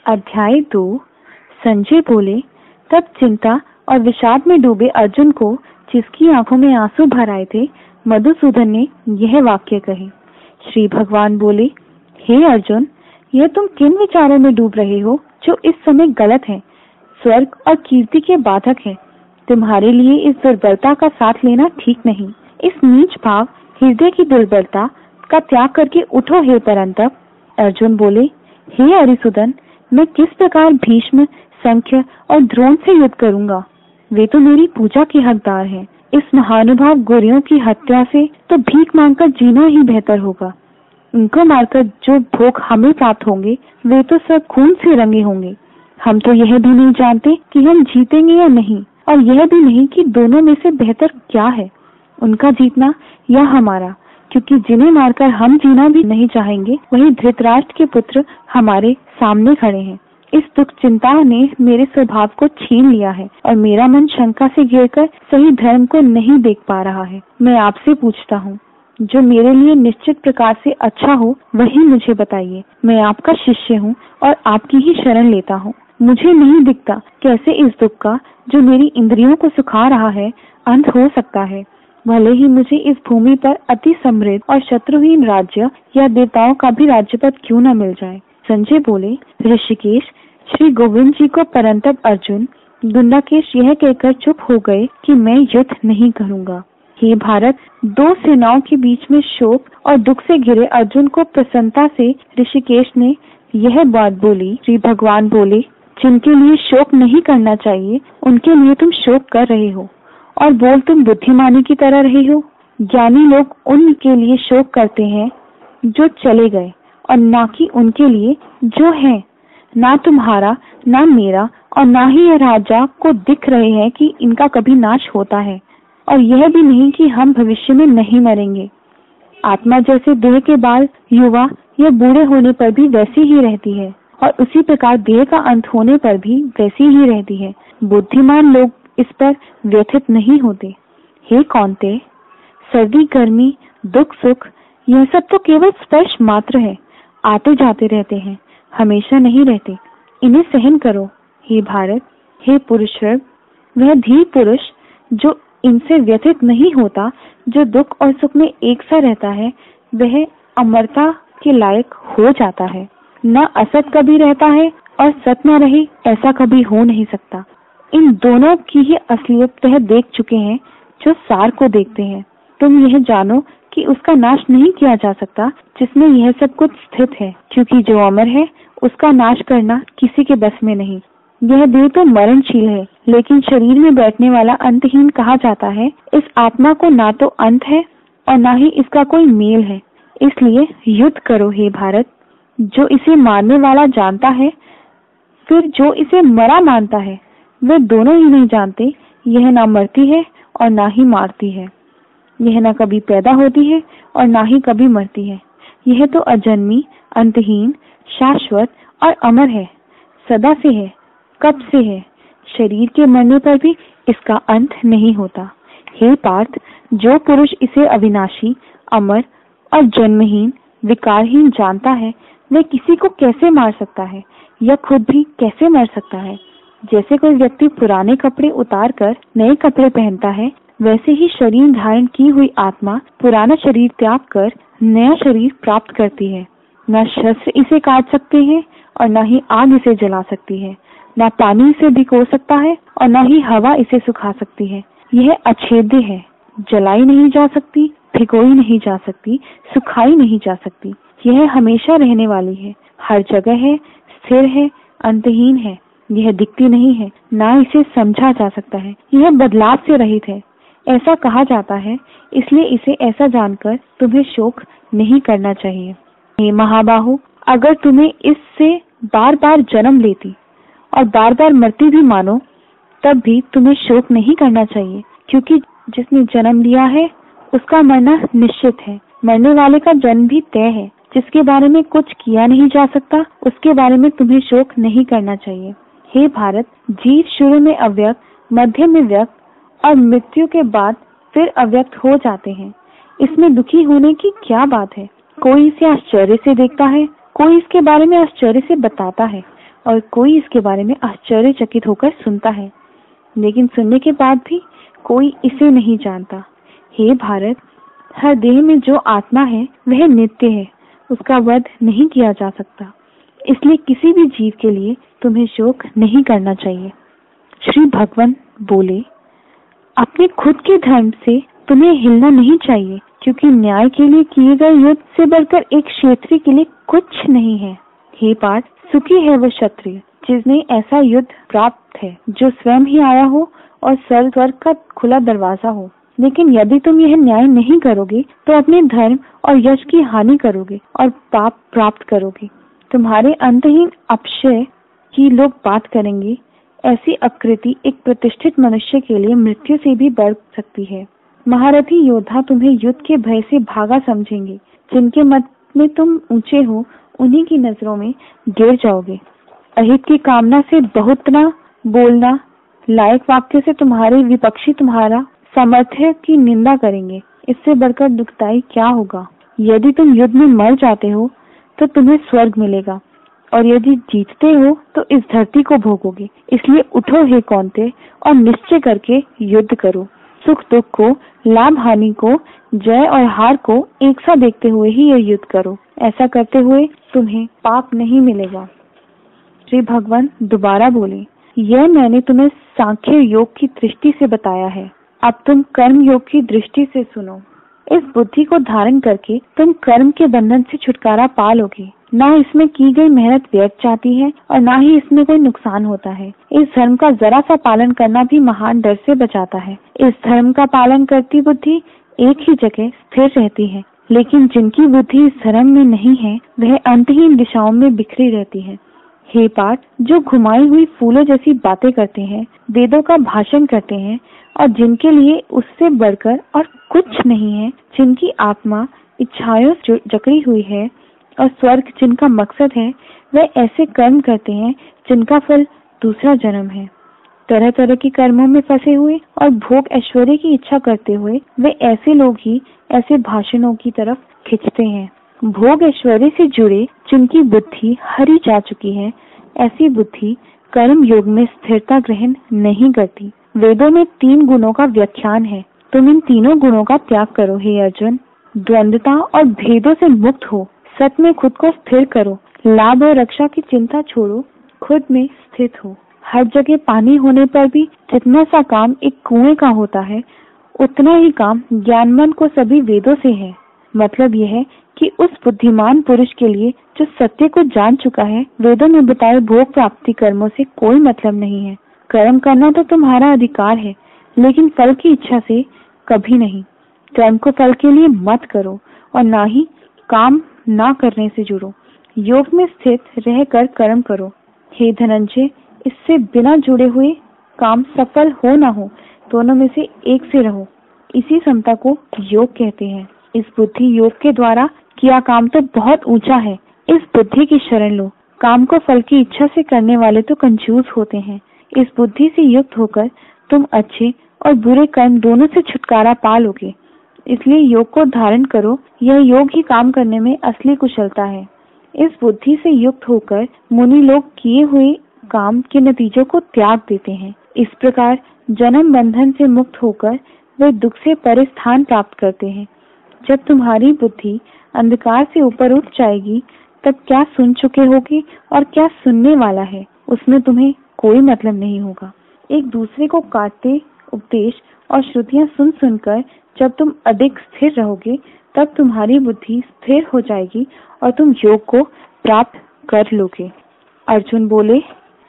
अध्याय 2। संजय बोले, तब चिंता और विषाद में डूबे अर्जुन को, जिसकी आंखों में आंसू भर आए थे, मधुसूदन ने यह वाक्य कहे। श्री भगवान बोले, हे अर्जुन, यह तुम किन विचारों में डूब रहे हो जो इस समय गलत है, स्वर्ग और कीर्ति के बाधक है। तुम्हारे लिए इस दुर्बलता का साथ लेना ठीक नहीं। इस नीच भाव हृदय की दुर्बलता का त्याग करके उठो हे परंतप। अर्जुन बोले, हे अरिसुदन, मैं किस प्रकार भीष्म, संख्य और द्रोण से युद्ध करूंगा? वे तो मेरी पूजा के हकदार हैं। इस महानुभाव गौरियों की हत्या से तो भीख मांगकर जीना ही बेहतर होगा। उनको मारकर जो भोग हमें प्राप्त होंगे वे तो सब खून से रंगे होंगे। हम तो यह भी नहीं जानते कि हम जीतेंगे या नहीं, और यह भी नहीं कि दोनों में से बेहतर क्या है, उनका जीतना या हमारा, क्योंकि जिन्हें मारकर हम जीना भी नहीं चाहेंगे, वही धृतराष्ट्र के पुत्र हमारे सामने खड़े हैं। इस दुख चिंता ने मेरे स्वभाव को छीन लिया है और मेरा मन शंका से घिरकर सही धर्म को नहीं देख पा रहा है। मैं आपसे पूछता हूँ, जो मेरे लिए निश्चित प्रकार से अच्छा हो वही मुझे बताइए। मैं आपका शिष्य हूँ और आपकी ही शरण लेता हूँ। मुझे नहीं दिखता कैसे इस दुख का, जो मेरी इंद्रियों को सुखा रहा है, अंत हो सकता है। भले ही मुझे इस भूमि पर अति समृद्ध और शत्रुहीन राज्य या देवताओं का भी राज्यपद क्यों न मिल जाए। संजय बोले, ऋषिकेश, श्री गोविंद जी को परंतप अर्जुन गुंडाकेश यह कहकर चुप हो गए कि मैं युद्ध नहीं करूंगा। हे भारत, दो सेनाओं के बीच में शोक और दुख से घिरे अर्जुन को प्रसन्नता से ऋषिकेश ने यह बात बोली। श्री भगवान बोले, जिनके लिए शोक नहीं करना चाहिए उनके लिए तुम शोक कर रहे हो, और बोल तुम बुद्धिमानी की तरह रहे हो। ज्ञानी लोग उनके लिए शोक करते हैं जो चले गए, और ना कि उनके लिए जो है। ना तुम्हारा, ना मेरा, और ना ही यह राजा को दिख रहे हैं कि इनका कभी नाश होता है, और यह भी नहीं कि हम भविष्य में नहीं मरेंगे। आत्मा जैसे देह के बाल युवा या बूढ़े होने पर भी वैसी ही रहती है, और उसी प्रकार देह का अंत होने पर भी वैसी ही रहती है। बुद्धिमान लोग इस पर व्यथित नहीं होते। हे कौन्तेय, सर्दी गर्मी, दुख सुख, यह सब तो केवल स्पर्श मात्र है, आते जाते रहते हैं, हमेशा नहीं रहते। इन्हें सहन करो। हे भारत, हे पुरुषर्व, वह धीर पुरुष जो इनसे व्यथित नहीं होता, जो दुख और सुख में एक सा रहता है, वह अमरता के लायक हो जाता है। न असत कभी रहता है और सत न रहे, ऐसा कभी हो नहीं सकता। इन दोनों की ही असलियत वह देख चुके हैं जो सार को देखते हैं। तुम यह जानो कि उसका नाश नहीं किया जा सकता जिसमें यह सब कुछ स्थित है, क्योंकि जो अमर है उसका नाश करना किसी के बस में नहीं। यह देह तो मरणशील है, लेकिन शरीर में बैठने वाला अंतहीन कहा जाता है। इस आत्मा को ना तो अंत है और ना ही इसका कोई मेल है। इसलिए युद्ध करो हे भारत। जो इसे मारने वाला जानता है, फिर जो इसे मरा मानता है, वे दोनों ही नहीं जानते। यह ना मरती है और ना ही मारती है। यह ना कभी पैदा होती है और ना ही कभी मरती है। यह तो अजन्मी, अंतहीन, शाश्वत और अमर है, सदा से है, कब से है। शरीर के मरने पर भी इसका अंत नहीं होता। हे पार्थ, जो पुरुष इसे अविनाशी, अमर और जन्महीन, विकारहीन जानता है, वह किसी को कैसे मार सकता है या खुद भी कैसे मर सकता है। जैसे कोई व्यक्ति पुराने कपड़े उतार कर नए कपड़े पहनता है, वैसे ही शरीर धारण की हुई आत्मा पुराना शरीर त्याग कर नया शरीर प्राप्त करती है। न शस्त्र इसे काट सकते हैं और न ही आग इसे जला सकती है। न पानी इसे भिगो सकता है और न ही हवा इसे सुखा सकती है। यह अछेद्य है, जलाई नहीं जा सकती, भिगोई नहीं जा सकती, सुखाई नहीं जा सकती। यह हमेशा रहने वाली है, हर जगह है, स्थिर है, अंतहीन है। यह दिखती नहीं है, ना इसे समझा जा सकता है। यह बदलाव से रहित है, ऐसा कहा जाता है। इसलिए इसे ऐसा जानकर तुम्हें शोक नहीं करना चाहिए। हे महाबाहु, अगर तुम्हें इससे बार बार जन्म लेती और बार बार मरती भी मानो, तब भी तुम्हें शोक नहीं करना चाहिए, क्योंकि जिसने जन्म लिया है उसका मरना निश्चित है। मरने वाले का जन्म भी तय है। जिसके बारे में कुछ किया नहीं जा सकता, उसके बारे में तुम्हें शोक नहीं करना चाहिए। हे भारत, जीव शुरू में अव्यक्त, मध्य में व्यक्त और मृत्यु के बाद फिर अव्यक्त हो जाते हैं। इसमें दुखी होने की क्या बात है? कोई इसे आश्चर्य से देखता है, कोई इसके बारे में आश्चर्य से बताता है, और कोई इसके बारे में आश्चर्यचकित होकर सुनता है, लेकिन सुनने के बाद भी कोई इसे नहीं जानता। हे भारत, हर देह में जो आत्मा है वह नित्य है, उसका वध नहीं किया जा सकता, इसलिए किसी भी जीव के लिए तुम्हें शोक नहीं करना चाहिए। श्री भगवान बोले, अपने खुद के धर्म से तुम्हें हिलना नहीं चाहिए, क्योंकि न्याय के लिए किए गए युद्ध से बढ़कर एक क्षत्रिय के लिए कुछ नहीं है। हे पार्थ, सुखी है वह क्षत्रिय जिसने ऐसा युद्ध प्राप्त है, जो स्वयं ही आया हो और स्वर्ग का खुला दरवाजा हो। लेकिन यदि तुम यह न्याय नहीं करोगे तो अपने धर्म और यश की हानि करोगे और पाप प्राप्त करोगे। तुम्हारे अंतहीन अपशय की लोग बात करेंगे। ऐसी अपकृति एक प्रतिष्ठित मनुष्य के लिए मृत्यु से भी बढ़ सकती है। महारथी योद्धा तुम्हें युद्ध के भय से भागा समझेंगे। जिनके मत में तुम ऊंचे हो, उन्हीं की नजरों में गिर जाओगे। अहित की कामना से बहुतना बोलना लायक वाक्य से तुम्हारे विपक्षी तुम्हारा सामर्थ्य की निंदा करेंगे। इससे बढ़कर दुखदाई क्या होगा? यदि तुम युद्ध में मर जाते हो तो तुम्हें स्वर्ग मिलेगा, और यदि जीतते हो तो इस धरती को भोगोगे। इसलिए उठो हे कौन्तेय, और निश्चय करके युद्ध करो। सुख दुख को, लाभ हानि को, जय और हार को एक साथ देखते हुए ही यह युद्ध करो। ऐसा करते हुए तुम्हें पाप नहीं मिलेगा। श्री भगवान दोबारा बोले, यह मैंने तुम्हें सांख्य योग की दृष्टि से बताया है, अब तुम कर्म योग की दृष्टि से सुनो। इस बुद्धि को धारण करके तुम कर्म के बंधन से छुटकारा पा लोगे। ना इसमें की गई मेहनत व्यर्थ जाती है और ना ही इसमें कोई नुकसान होता है। इस धर्म का जरा सा पालन करना भी महान डर से बचाता है। इस धर्म का पालन करती बुद्धि एक ही जगह स्थिर रहती है, लेकिन जिनकी बुद्धि इस धर्म में नहीं है वह अंतहीन दिशाओं में बिखरी रहती है। हे पार्थ, जो घुमाई हुई फूलों जैसी बातें करते हैं, वेदों का भाषण करते हैं और जिनके लिए उससे बढ़कर और कुछ नहीं है, जिनकी आत्मा इच्छाओं से जकड़ी हुई है और स्वर्ग जिनका मकसद है, वे ऐसे कर्म करते हैं जिनका फल दूसरा जन्म है। तरह तरह के कर्मों में फंसे हुए और भोग ऐश्वर्य की इच्छा करते हुए वे ऐसे लोग ही ऐसे भाषणों की तरफ खिंचते हैं। भोग ऐश्वर्य से जुड़े जिनकी बुद्धि हरी जा चुकी है, ऐसी बुद्धि कर्म योग में स्थिरता ग्रहण नहीं करती। वेदों में 3 गुणों का व्याख्यान है। तुम इन तीनों गुणों का त्याग करो हे अर्जुन। द्वंद्वता और भेदों से मुक्त हो, सत्य में खुद को स्थिर करो, लाभ और रक्षा की चिंता छोड़ो, खुद में स्थित हो। हर जगह पानी होने पर भी जितना सा काम एक कुएं का होता है, उतना ही काम ज्ञानमन को सभी वेदों से है। मतलब यह है कि उस बुद्धिमान पुरुष के लिए जो सत्य को जान चुका है, वेदों में बताए भोग प्राप्ति कर्मों से कोई मतलब नहीं है। कर्म करना तो तुम्हारा अधिकार है, लेकिन फल की इच्छा से कभी नहीं। कर्म को फल के लिए मत करो और ना ही काम ना करने से जुड़ो। योग में स्थित रहकर कर्म करो। हे धनंजय, इससे बिना जुड़े हुए काम सफल हो ना हो, दोनों में से एक से रहो। इसी समता को योग कहते हैं। इस बुद्धि योग के द्वारा किया काम तो बहुत ऊंचा है। इस बुद्धि की शरण लो। काम को फल की इच्छा से करने वाले तो कंजूस होते हैं। इस बुद्धि से युक्त होकर तुम अच्छे और बुरे कर्म दोनों से छुटकारा पा लोगे। इसलिए योग को धारण करो। यह योग ही काम करने में असली कुशलता है। इस बुद्धि से युक्त होकर मुनि लोग किए हुए काम के नतीजों को त्याग देते हैं। इस प्रकार जन्म बंधन से मुक्त होकर वे दुख से परे स्थान प्राप्त करते हैं। जब तुम्हारी बुद्धि अंधकार से ऊपर उठ जाएगी, तब क्या सुन चुके होगे और क्या सुनने वाला है, उसमें तुम्हें कोई मतलब नहीं होगा। एक दूसरे को काटते उपदेश और श्रुतियां सुन सुनकर जब तुम अधिक स्थिर रहोगे, तब तुम्हारी बुद्धि स्थिर हो जाएगी और तुम योग को प्राप्त कर लोगे। अर्जुन बोले,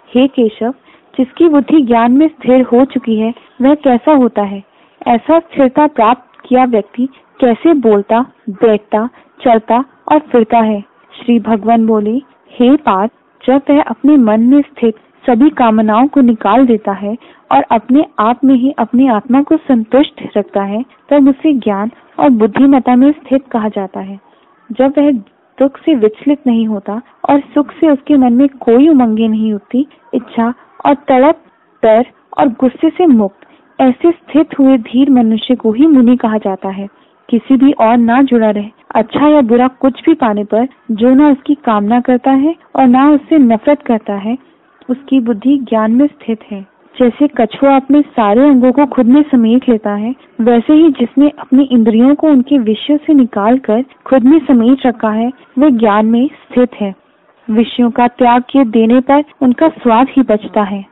हे केशव, जिसकी बुद्धि ज्ञान में स्थिर हो चुकी है वह कैसा होता है? ऐसा स्थिरता प्राप्त किया व्यक्ति कैसे बोलता, बैठता, चलता और फिरता है? श्री भगवान बोले, हे पार्थ, जब वह अपने मन में स्थित सभी कामनाओं को निकाल देता है और अपने आप में ही अपनी आत्मा को संतुष्ट रखता है, तब उसे ज्ञान और बुद्धिमत्ता में स्थित कहा जाता है। जब वह दुख से विचलित नहीं होता और सुख से उसके मन में कोई उमंगे नहीं होती, इच्छा और तड़प, डर और गुस्से से मुक्त, ऐसे स्थित हुए धीर मनुष्य को ही मुनि कहा जाता है। किसी भी और ना जुड़ा रहे। अच्छा या बुरा कुछ भी पाने पर जो ना उसकी कामना करता है और ना उससे नफरत करता है, उसकी बुद्धि ज्ञान में स्थित है। जैसे कछुआ अपने सारे अंगों को खुद में समेट लेता है, वैसे ही जिसने अपनी इंद्रियों को उनके विषयों से निकालकर खुद में समेट रखा है, वह ज्ञान में स्थित है। विषयों का त्याग किए देने पर उनका स्वाद ही बचता है।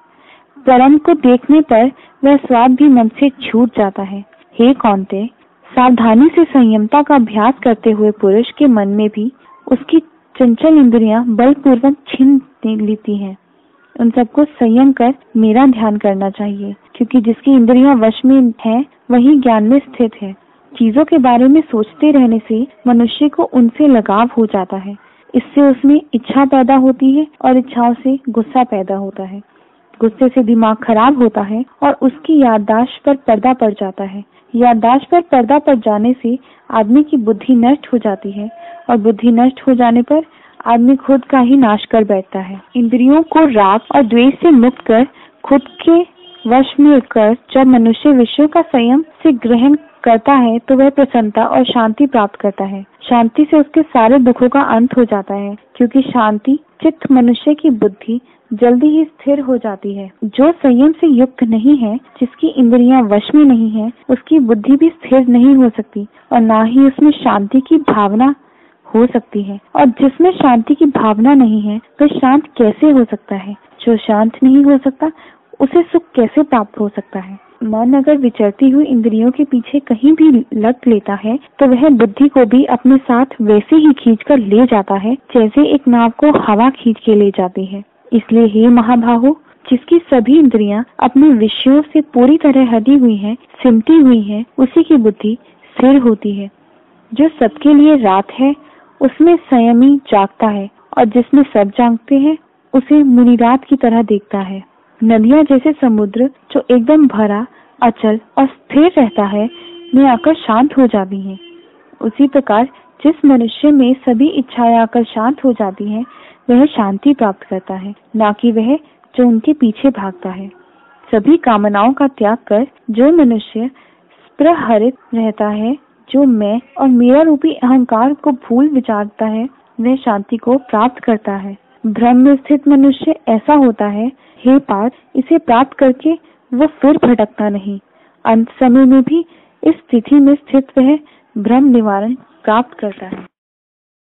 परम को देखने पर वह स्वाद भी मन से छूट जाता है। हे कौन्तेय, सावधानी से संयमता का अभ्यास करते हुए पुरुष के मन में भी उसकी चंचल इंद्रियां बलपूर्वक छीन लेती हैं। उन सबको संयम कर मेरा ध्यान करना चाहिए, क्योंकि जिसकी इंद्रियां वश में है वही ज्ञान में स्थित है। चीजों के बारे में सोचते रहने से मनुष्य को उनसे लगाव हो जाता है। इससे उसमें इच्छा पैदा होती है और इच्छाओं से गुस्सा पैदा होता है। गुस्से से दिमाग खराब होता है और उसकी याददाश्त पर पर्दा पड़ जाता है। याददाश्त पर पर्दा पड़ जाने से आदमी की बुद्धि नष्ट हो जाती है और बुद्धि नष्ट हो जाने पर आदमी खुद का ही नाश कर बैठता है। इंद्रियों को राग और द्वेष से मुक्त कर खुद के वश में कर जब मनुष्य विषयों का संयम से ग्रहण करता है तो वह प्रसन्नता और शांति प्राप्त करता है। शांति से उसके सारे दुखों का अंत हो जाता है, क्योंकि शांति चित्त मनुष्य की बुद्धि जल्दी ही स्थिर हो जाती है। जो संयम से युक्त नहीं है, जिसकी इंद्रियां वश में नहीं है, उसकी बुद्धि भी स्थिर नहीं हो सकती और ना ही उसमें शांति की भावना हो सकती है। और जिसमें शांति की भावना नहीं है, वह शांत कैसे हो सकता है? जो शांत नहीं हो सकता, उसे सुख कैसे प्राप्त हो सकता है? मन अगर विचरती हुई इंद्रियों के पीछे कहीं भी लग लेता है, तो वह बुद्धि को भी अपने साथ वैसे ही खींचकर ले जाता है जैसे एक नाव को हवा खींच के ले जाती है। इसलिए हे महाबाहो, जिसकी सभी इंद्रियां अपने विषयों से पूरी तरह हटी हुई हैं, सिमटी हुई हैं, उसी की बुद्धि स्थिर होती है। जो सबके लिए रात है, उसमें संयमी जागता है, और जिसमें सब जागते हैं, उसे मुनिरात की तरह देखता है। नदियां जैसे समुद्र जो एकदम भरा, अचल और स्थिर रहता है, में आकर शांत हो जाती हैं। उसी प्रकार जिस मनुष्य में सभी इच्छाएं आकर शांत हो जाती हैं, वह शांति प्राप्त करता है, ना कि वह जो उनके पीछे भागता है। सभी कामनाओं का त्याग कर जो मनुष्य स्पृहरित रहता है, जो मैं और मेरा रूपी अहंकार को भूल विचारता है, वह शांति को प्राप्त करता है। भ्रम में स्थित मनुष्य ऐसा होता है, हे पार्थ, इसे प्राप्त करके वो फिर भटकता नहीं। अंत समय में भी इस स्थिति में स्थित वह भ्रम निवारण प्राप्त करता है।